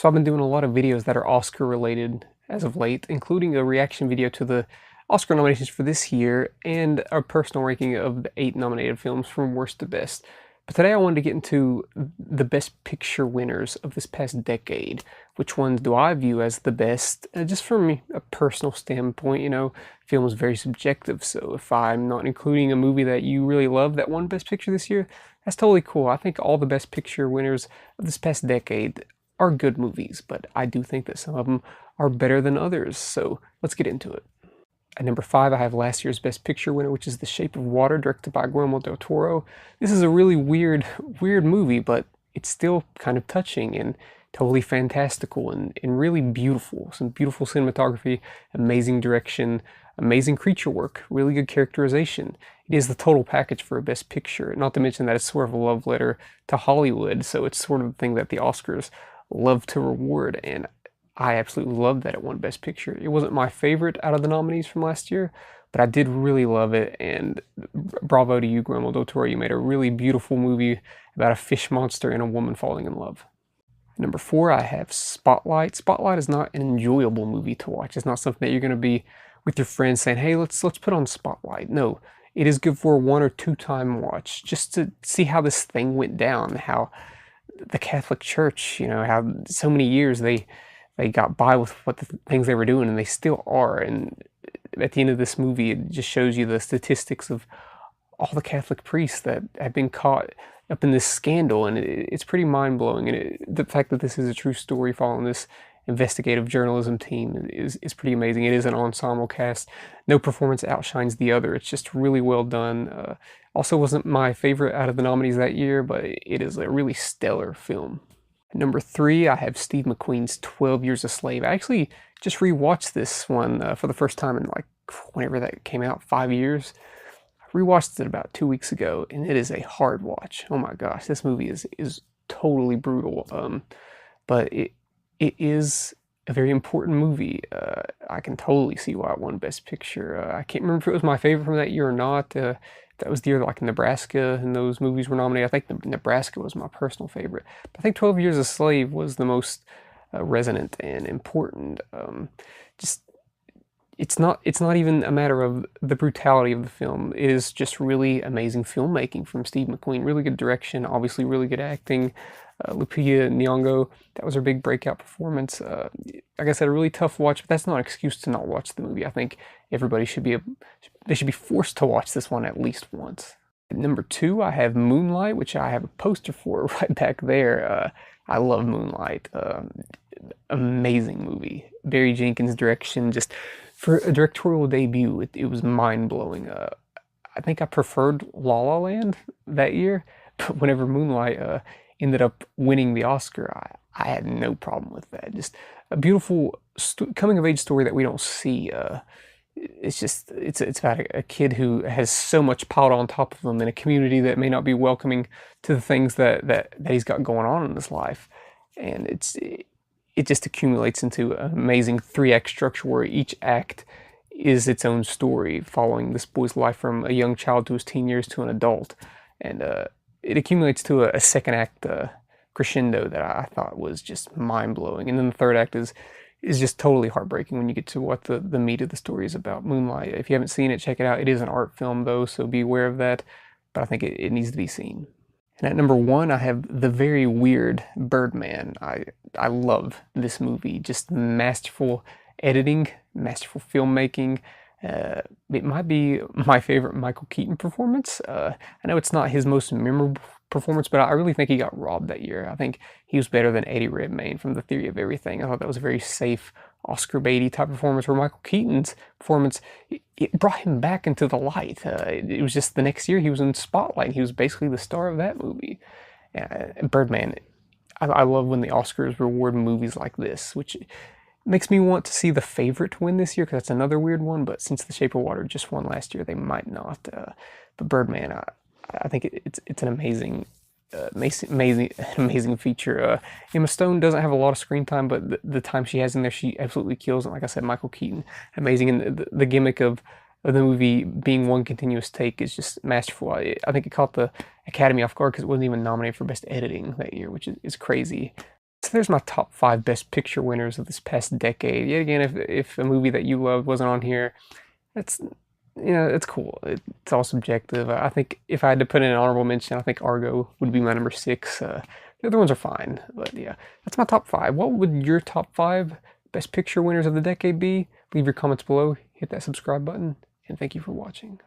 So I've been doing a lot of videos that are Oscar related as of late, including a reaction video to the Oscar nominations for this year and a personal ranking of the 8 nominated films from worst to best. But today I wanted to get into the best picture winners of this past decade. Which ones do I view as the best? Just from a personal standpoint, film is very subjective. So if I'm not including a movie that you really love that won Best Picture this year, that's totally cool. I think all the Best Picture winners of this past decade are good movies, but I do think that some of them are better than others. So let's get into it. At number 5, I have last year's Best Picture winner, which is The Shape of Water, directed by Guillermo del Toro. This is a really weird movie, but it's still kind of touching and totally fantastical and really beautiful. Some beautiful cinematography, amazing direction, amazing creature work, really good characterization. It is the total package for a Best Picture, not to mention that it's sort of a love letter to Hollywood, so it's sort of the thing that the Oscars love to reward, and I absolutely loved that it won Best Picture. It wasn't my favorite out of the nominees from last year, but I did really love it, and bravo to you, Guillermo del Toro. You made a really beautiful movie about a fish monster and a woman falling in love. Number 4, I have Spotlight. Spotlight is not an enjoyable movie to watch. It's not something that you're going to be with your friends saying, hey, let's put on Spotlight. No, it is good for a 1 or 2 time watch, just to see how this thing went down, how the Catholic Church, how so many years they got by with what the things they were doing, and they still are. And at the end of this movie, it just shows you the statistics of all the Catholic priests that have been caught up in this scandal, and it's pretty mind-blowing. And the fact that this is a true story following this investigative journalism team is pretty amazing. It is an ensemble cast. No performance outshines the other. It's just really well done. Also wasn't my favorite out of the nominees that year, but it is a really stellar film. Number 3, I have Steve McQueen's 12 Years a Slave. I actually just rewatched this one for the first time in whenever that came out, 5 years. I rewatched it about 2 weeks ago, and it is a hard watch. Oh my gosh, this movie is totally brutal. But it is a very important movie. I can totally see why it won Best Picture. I can't remember if it was my favorite from that year or not. That was the year like Nebraska and those movies were nominated. I think Nebraska was my personal favorite. But I think 12 Years a Slave was the most resonant and important. Just it's not even a matter of the brutality of the film. It is just really amazing filmmaking from Steve McQueen. Really good direction, obviously really good acting. Lupita Nyong'o, that was her big breakout performance. Like I said, a really tough watch, but that's not an excuse to not watch the movie. I think everybody should be forced to watch this one at least once. At number 2, I have Moonlight, which I have a poster for right back there. I love Moonlight. Amazing movie. Barry Jenkins' direction, just for a directorial debut, it was mind-blowing. I think I preferred La La Land that year, but whenever Moonlight ended up winning the Oscar, I had no problem with that. Just a beautiful coming-of-age story that we don't see. It's about a kid who has so much piled on top of him in a community that may not be welcoming to the things that he's got going on in his life, and it just accumulates into an amazing 3-act structure where each act is its own story, following this boy's life from a young child to his teen years to an adult, and it accumulates to a second act crescendo that I thought was just mind-blowing. And then the third act is just totally heartbreaking when you get to what the meat of the story is about. Moonlight, if you haven't seen it, check it out. It is an art film though, so be aware of that, but I think it needs to be seen. And at number 1, I have the very weird Birdman. I love this movie. Just masterful editing, masterful filmmaking. It might be my favorite Michael Keaton performance. I know it's not his most memorable performance, but I really think he got robbed that year. I think he was better than Eddie Redmayne from The Theory of Everything. I thought that was a very safe Oscar baity type performance, where Michael Keaton's performance, it brought him back into the light. It was just the next year he was in Spotlight. He was basically the star of that movie. Birdman, I love when the Oscars reward movies like this, which makes me want to see The Favorite win this year, because that's another weird one, but since The Shape of Water just won last year, they might not. But Birdman, I think it's an amazing feature. Emma Stone doesn't have a lot of screen time, but the time she has in there, she absolutely kills it. Like I said, Michael Keaton, amazing, and the gimmick of the movie being one continuous take is just masterful. I think it caught the Academy off guard because it wasn't even nominated for Best Editing that year, which is crazy. So there's my top 5 Best Picture winners of this past decade. Yet again, if a movie that you loved wasn't on here, it's it's cool. It's all subjective. I think if I had to put in an honorable mention, I think Argo would be my number 6. The other ones are fine, but yeah, that's my top 5. What would your top 5 Best Picture winners of the decade be? Leave your comments below, hit that subscribe button, and thank you for watching.